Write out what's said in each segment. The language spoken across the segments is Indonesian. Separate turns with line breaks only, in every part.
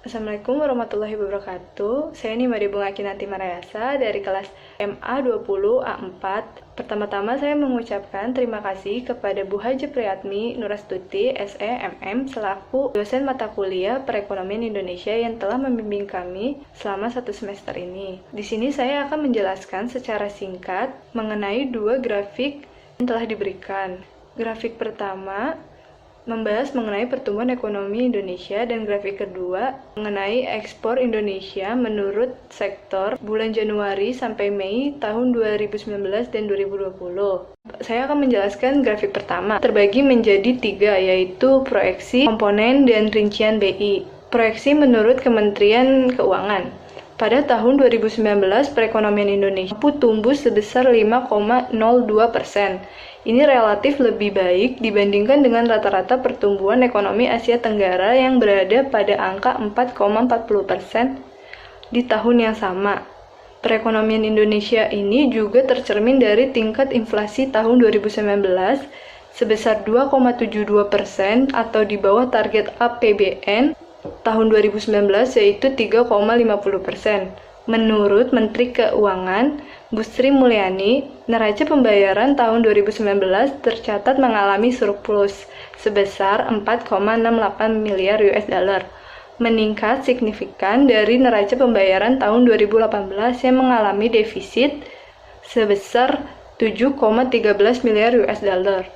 Assalamualaikum warahmatullahi wabarakatuh. Saya Nima Bunga Kinanti Marayasa dari kelas MA20 A4. Pertama-tama saya mengucapkan terima kasih kepada Bu Haji Priyatmi Nurastuti SEMM selaku dosen mata kuliah Perekonomian Indonesia yang telah membimbing kami selama 1 semester ini. Di sini saya akan menjelaskan secara singkat mengenai 2 grafik yang telah diberikan. Grafik pertama membahas mengenai pertumbuhan ekonomi Indonesia dan grafik kedua mengenai ekspor Indonesia menurut sektor bulan Januari sampai Mei tahun 2019 dan 2020. Saya akan menjelaskan grafik pertama terbagi menjadi 3, yaitu proyeksi, komponen, dan rincian BI. Proyeksi menurut Kementerian Keuangan. Pada tahun 2019, perekonomian Indonesia mampu tumbuh sebesar 5,02%. Ini relatif lebih baik dibandingkan dengan rata-rata pertumbuhan ekonomi Asia Tenggara yang berada pada angka 4,40% di tahun yang sama. Perekonomian Indonesia ini juga tercermin dari tingkat inflasi tahun 2019 sebesar 2,72% atau di bawah target APBN tahun 2019 yaitu 3,50%. Menurut Menteri Keuangan Bu Sri Mulyani, neraca pembayaran tahun 2019 tercatat mengalami surplus sebesar 4,68 miliar US dollar, meningkat signifikan dari neraca pembayaran tahun 2018 yang mengalami defisit sebesar 7,13 miliar US dollar.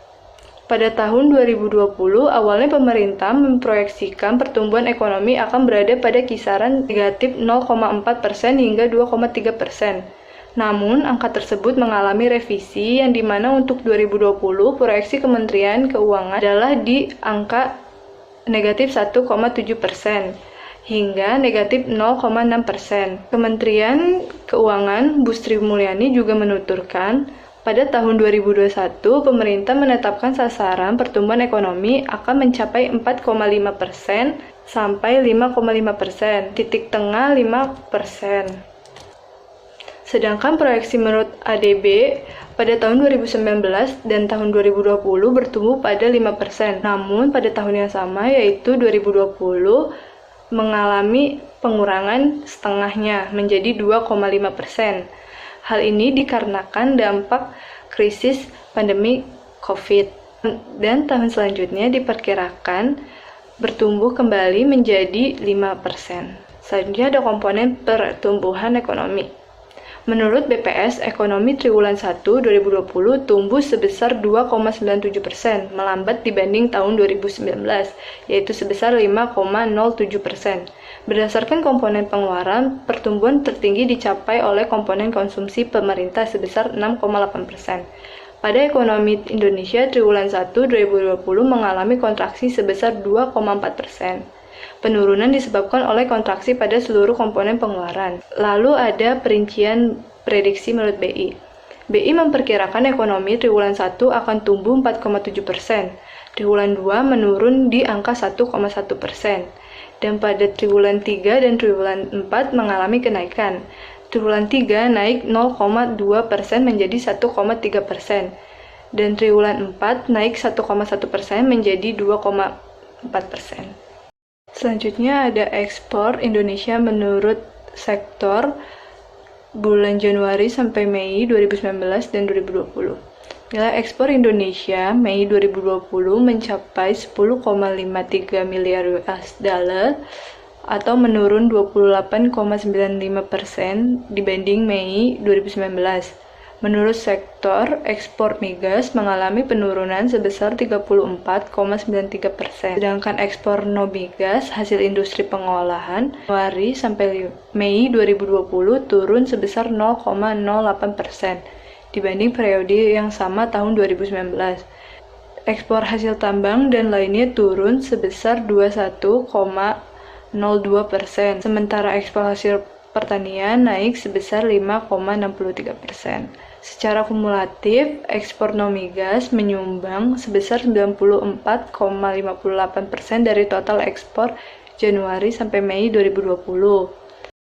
Pada tahun 2020, awalnya pemerintah memproyeksikan pertumbuhan ekonomi akan berada pada kisaran negatif 0,4% hingga 2,3%. Namun, angka tersebut mengalami revisi yang dimana untuk 2020, proyeksi Kementerian Keuangan adalah di angka negatif 1,7% hingga negatif 0,6%. Kementerian Keuangan Bu Sri Mulyani juga menuturkan pada tahun 2021, pemerintah menetapkan sasaran pertumbuhan ekonomi akan mencapai 4,5% sampai 5,5%, titik tengah 5%. Sedangkan proyeksi menurut ADB pada tahun 2019 dan tahun 2020 bertumbuh pada 5%. Namun pada tahun yang sama yaitu 2020 mengalami pengurangan setengahnya menjadi 2,5%. Hal ini dikarenakan dampak krisis pandemi COVID. Dan tahun selanjutnya diperkirakan bertumbuh kembali menjadi 5%. Selanjutnya ada komponen pertumbuhan ekonomi. Menurut BPS, ekonomi triwulan 1 2020 tumbuh sebesar 2,97%, melambat dibanding tahun 2019, yaitu sebesar 5,07%. Berdasarkan komponen pengeluaran, pertumbuhan tertinggi dicapai oleh komponen konsumsi pemerintah sebesar 6,8%. Pada ekonomi Indonesia, triwulan 1 2020 mengalami kontraksi sebesar 2,4%. Penurunan disebabkan oleh kontraksi pada seluruh komponen pengeluaran. Lalu ada perincian prediksi menurut BI. BI memperkirakan ekonomi triwulan 1 akan tumbuh 4,7%. Triwulan 2 menurun di angka 1,1%. Dan pada triwulan 3 dan triwulan 4 mengalami kenaikan. Triwulan 3 naik 0,2% menjadi 1,3%. Dan triwulan 4 naik 1,1% menjadi 2,4%. Selanjutnya ada ekspor Indonesia menurut sektor bulan Januari sampai Mei 2019 dan 2020. Nilai ekspor Indonesia Mei 2020 mencapai 10,53 miliar US dollar atau menurun 28,95% dibanding Mei 2019. Menurut sektor, ekspor migas mengalami penurunan sebesar 34,93%. Sedangkan ekspor non-migas hasil industri pengolahan Januari sampai Mei 2020 turun sebesar 0,08% dibanding periode yang sama tahun 2019. Ekspor hasil tambang dan lainnya turun sebesar 21,02%. Sementara ekspor hasil pertanian naik sebesar 5,63%. Secara kumulatif, ekspor non-migas menyumbang sebesar 94,58% dari total ekspor Januari sampai Mei 2020.